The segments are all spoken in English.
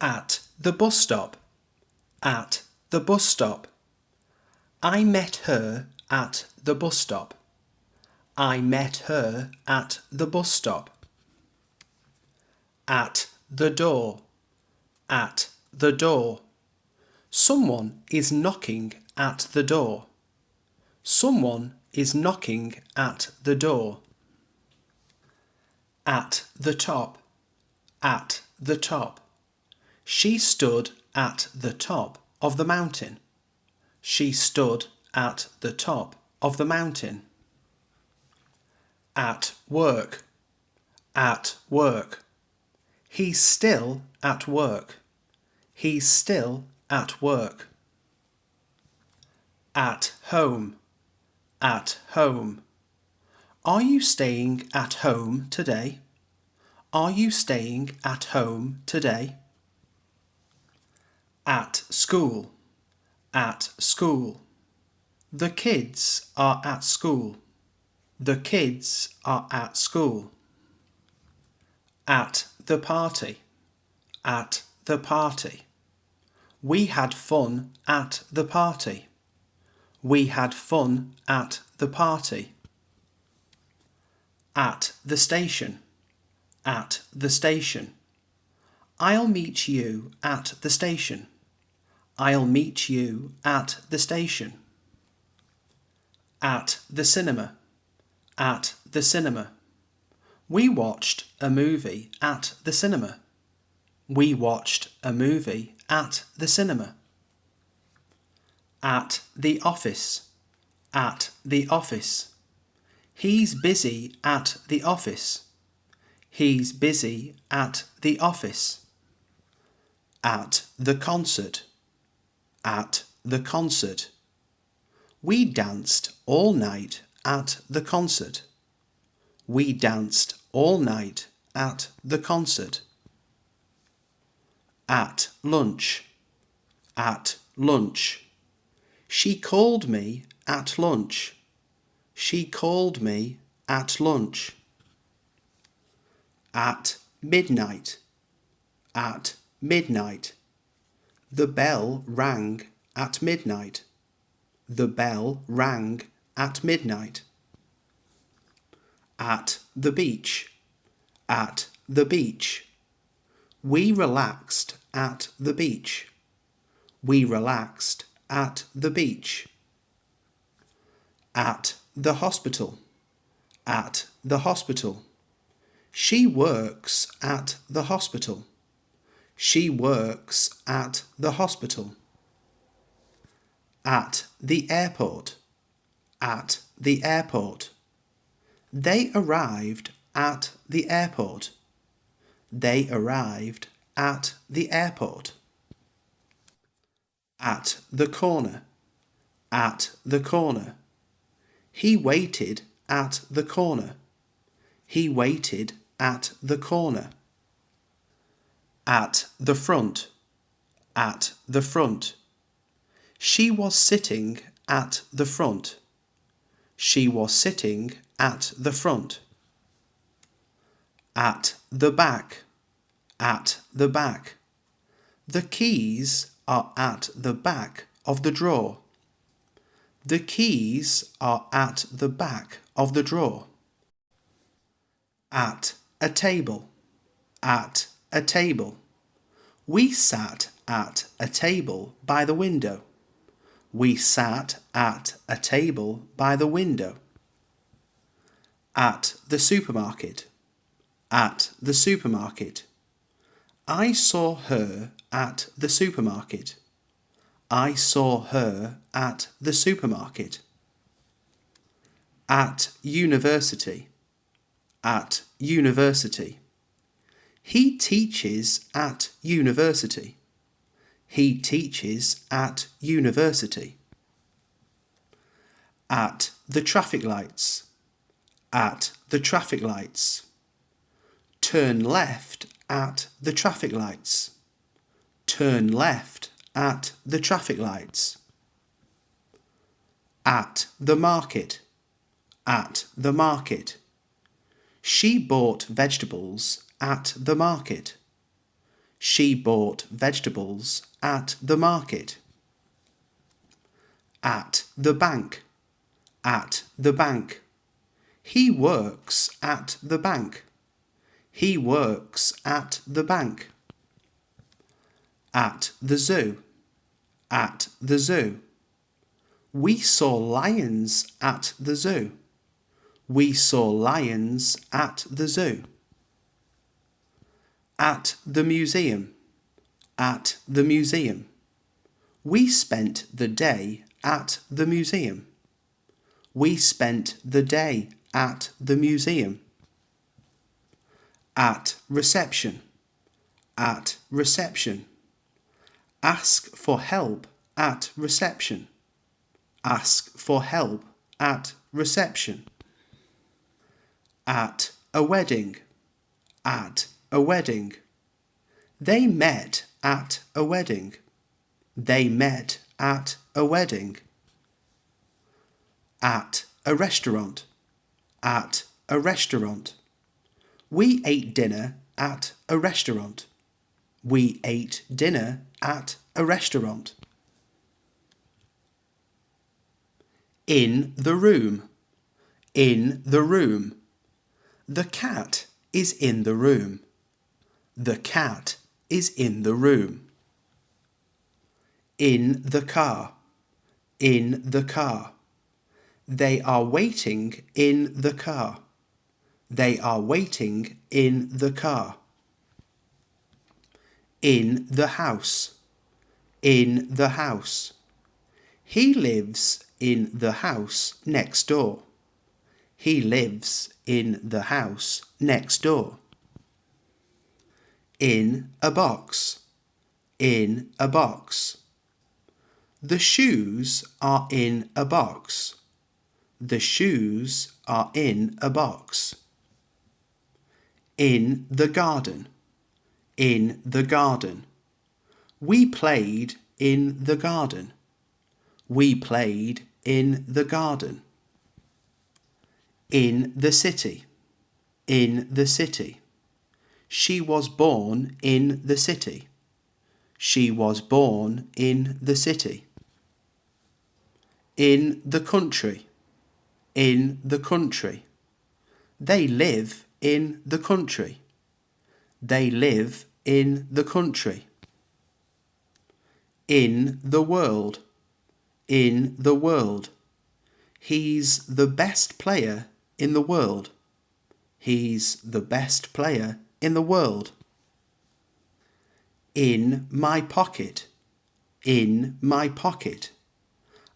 At the bus stop. At the bus stop. I met her at the bus stop. I met her at the bus stop. At the door. At the door. Someone is knocking at the door. Someone is knocking at the door. At the top. At the top. She stood at the top of the mountain. She stood at the top of the mountain. At work. At work. He's still at work. He's still at work. At home. At home. Are you staying at home today? Are you staying at home today? At school. At school. The kids are at school. The kids are at school. At the party. At the party. We had fun at the party. We had fun at the party. At the station. At the station. I'll meet you at the station. I'll meet you at the station. At the cinema. At the cinema. We watched a movie at the cinema. We watched a movie at the cinema. At the office. At the office. He's busy at the office. He's busy at the office. At the concert. At the concert. We danced all night at the concert. We danced all night at the concert. At lunch. At lunch. She called me at lunch. She called me at lunch. At midnight. At midnight. The bell rang at midnight. The bell rang at midnight. At the beach. At the beach. We relaxed at the beach. We relaxed at the beach. At the hospital. At the hospital. She works at the hospital. She works at the hospital. At the airport. At the airport. They arrived at the airport. They arrived at the airport. At the corner. At the corner. He waited at the corner. He waited at the corner. At the front. At the front. She was sitting at the front. She was sitting at the front. At the back. At the back. The keys are at the back of the drawer. The keys are at the back of the drawer. At a table. At a table. We sat at a table by the window. We sat at a table by the window. At the supermarket. At the supermarket. I saw her at the supermarket. I saw her at the supermarket. At university. At university. He teaches at university. He teaches at university. At the traffic lights. At the traffic lights. Turn left at the traffic lights. Turn left at the traffic lights. At the market. At the market. She bought vegetables at the market. She bought vegetables at the market. At the bank. At the bank. He works at the bank. He works at the bank. At the zoo. At the zoo. We saw lions at the zoo. We saw lions at the zoo. At the museum. At the museum. We spent the day at the museum. We spent the day at the museum. At reception. At reception. Ask for help at reception. Ask for help at reception. At a wedding. At a wedding. They met at a wedding. They met at a wedding. At a restaurant. At a restaurant. We ate dinner at a restaurant. We ate dinner at a restaurant. In the room. In the room. The cat is in the room. The cat is in the room. In the car. In the car. They are waiting in the car. They are waiting in the car. In the house. In the house. He lives in the house next door. He lives in the house next door. In a box. In a box. The shoes are in a box. The shoes are in a box. In the garden. In the garden. We played in the garden. We played in the garden. In the city. In the city. She was born in the city. She was born in the city. In the country. In the country. They live in the country. They live in the country. In the world. In the world. He's the best player in the world. He's the best player in the world. In my pocket. In my pocket.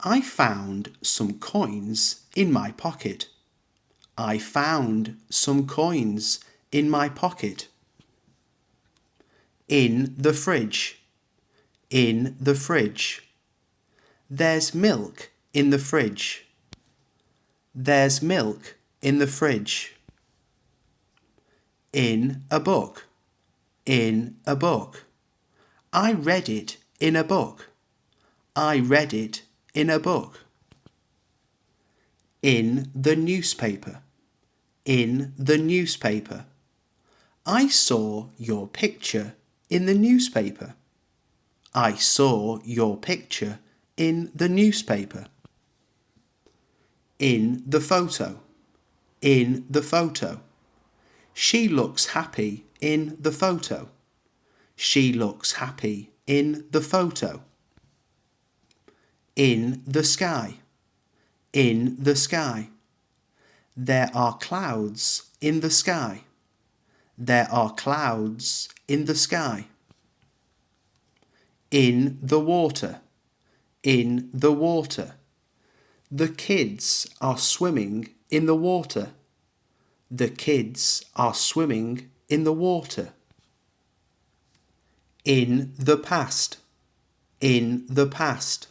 I found some coins in my pocket. I found some coins in my pocket. In the fridge. In the fridge. There's milk in the fridge. There's milk in the fridge. In a book. In a book. I read it in a book. I read it in a book. In the newspaper. In the newspaper. I saw your picture in the newspaper. I saw your picture in the newspaper. In the photo. In the photo. She looks happy in the photo. She looks happy in the photo. In the sky. In the sky. There are clouds in the sky. There are clouds in the sky. In the water. In the water. The kids are swimming in the water. The kids are swimming in the water. In the past. In the past.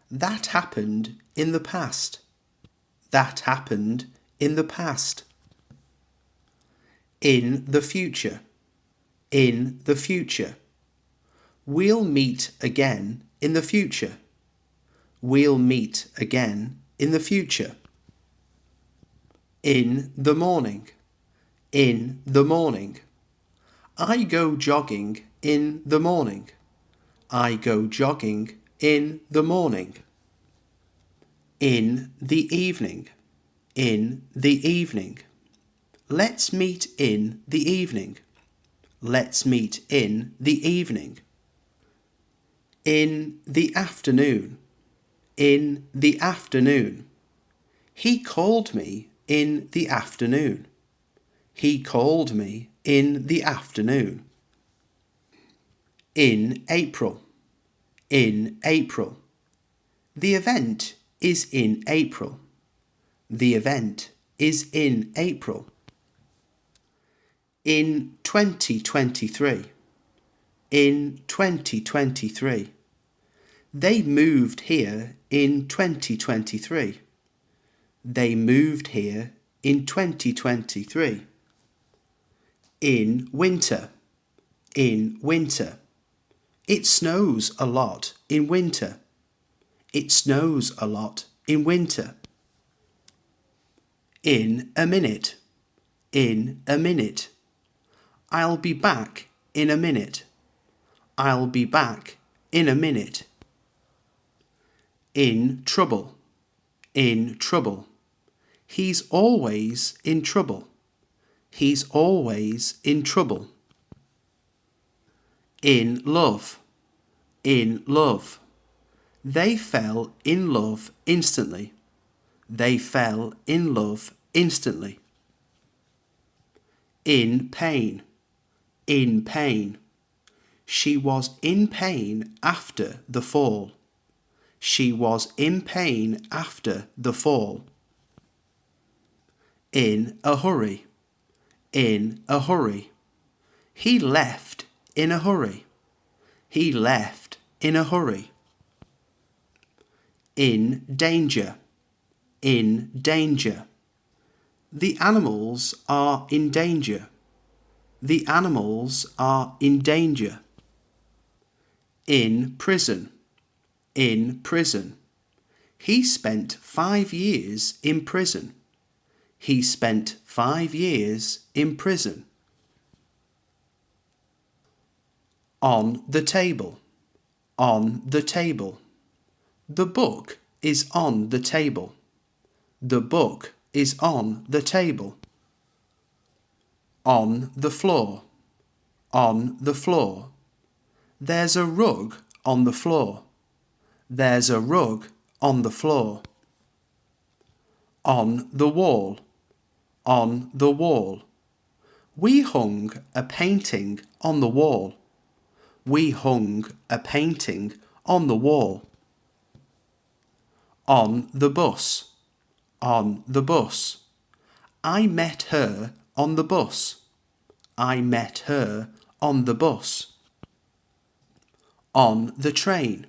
That happened in the past. That happened in the past. In the future. In the future. We'll meet again in the future. We'll meet again in the future. In the morning. In the morning. I go jogging in the morning. I go jogging in the morning. In the evening. In the evening. Let's meet in the evening. Let's meet in the evening. In the afternoon. In the afternoon. He called me in the afternoon. He called me in the afternoon. In April. In April. The event is in April. The event is in April. In 2023. In 2023. They moved here in 2023. They moved here in 2023. In winter. In winter. It snows a lot in winter. It snows a lot in winter. In a minute. In a minute. I'll be back in a minute. I'll be back in a minute. In trouble. In trouble. He's always in trouble. He's always in trouble. In love. In love. They fell in love instantly. They fell in love instantly. In pain. In pain. She was in pain after the fall. She was in pain after the fall. In a hurry. In a hurry. He left in a hurry. He left in a hurry. In danger. In danger. The animals are in danger. The animals are in danger. In prison. In prison. He spent 5 years in prison. He spent 5 years in prison. On the table. On the table. The book is on the table. The book is on the table. On the floor. On the floor. There's a rug on the floor. There's a rug on the floor. On the wall. On the wall. We hung a painting on the wall. We hung a painting on the wall. On the bus. On the bus. I met her on the bus. I met her on the bus. On the train.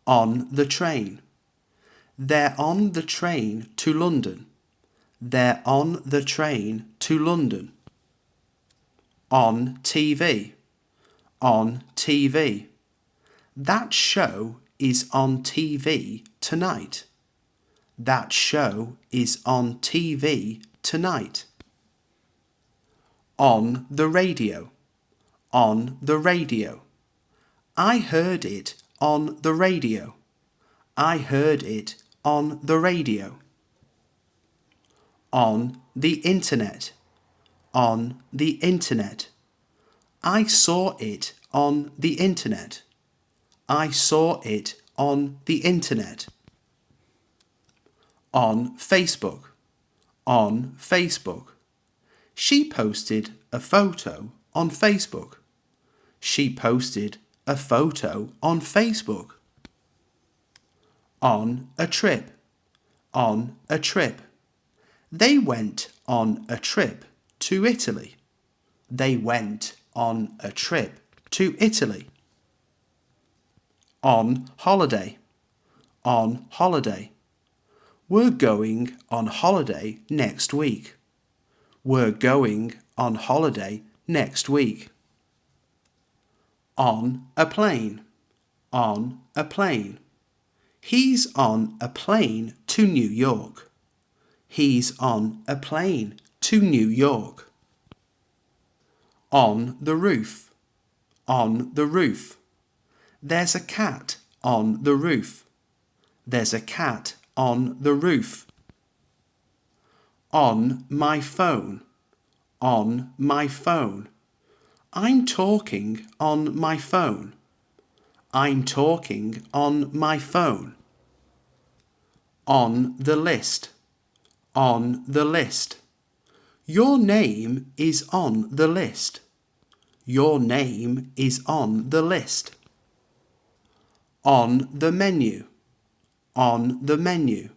On the train. They're on the train to London. They're on the train to London. On TV. On TV. That show is on TV tonight. That show is on TV tonight. On the radio. On the radio. I heard it on the radio. I heard it on the radio. On the internet. On the internet. I saw it on the internet. I saw it on the internet. On Facebook. On Facebook. She posted a photo on Facebook. She posted a photo on Facebook. On a trip. On a trip. They went on a trip to Italy. They went on a trip to Italy. On holiday. On holiday. We're going on holiday next week. We're going on holiday next week. On a plane. On a plane. He's on a plane to New York. He's on a plane to New York. On the roof. On the roof. There's a cat on the roof. There's a cat on the roof. On my phone. On my phone. I'm talking on my phone. I'm talking on my phone. On the list. On the list. Your name is on the list. Your name is on the list. On the menu. On the menu.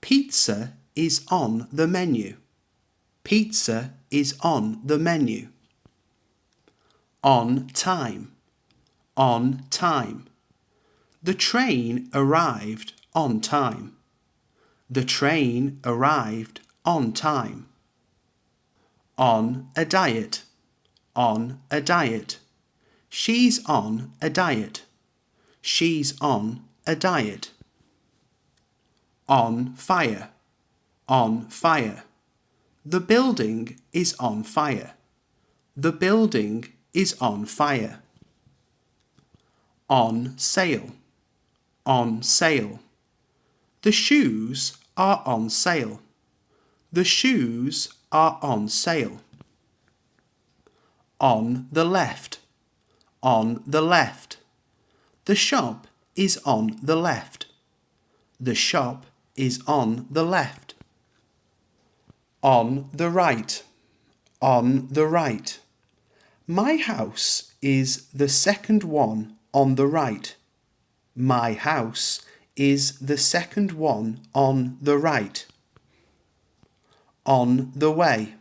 Pizza is on the menu. Pizza is on the menu. On time. On time. The train arrived on time. The train arrived on time. On a diet. On a diet. She's on a diet. She's on a diet. On fire. On fire. The building is on fire. The building is on fire. On sale. On sale. The shoes are on sale. The shoes are on sale. On the left. On the left. The shop is on the left. The shop is on the left. On the right. On the right. My house is the second one on the right. My house is the second one on the right. On the way.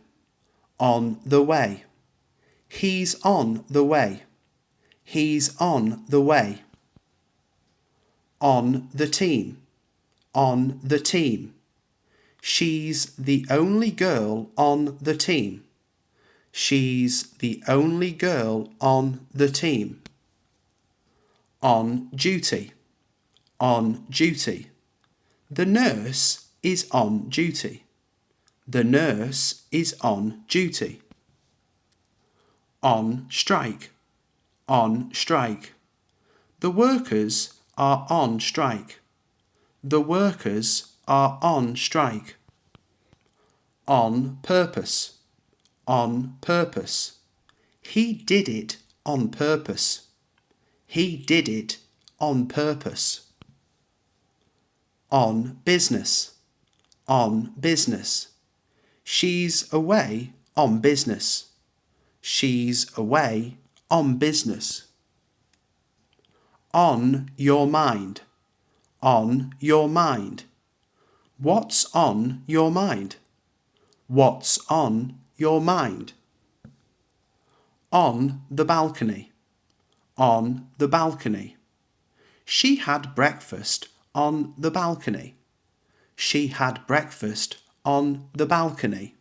On the way. He's on the way. He's on the way. On the team. On the team. She's the only girl on the team. She's the only girl on the team. On duty. On duty. The nurse is on duty. The nurse is on duty. On strike. On strike. The workers are on strike. The workers are on strike. On purpose. On purpose. He did it on purpose. He did it on purpose. On business. On business. She's away on business. She's away on business. On your mind. On your mind. What's on your mind? What's on your mind? On the balcony. On the balcony. She had breakfast on the balcony. She had breakfast on the balcony.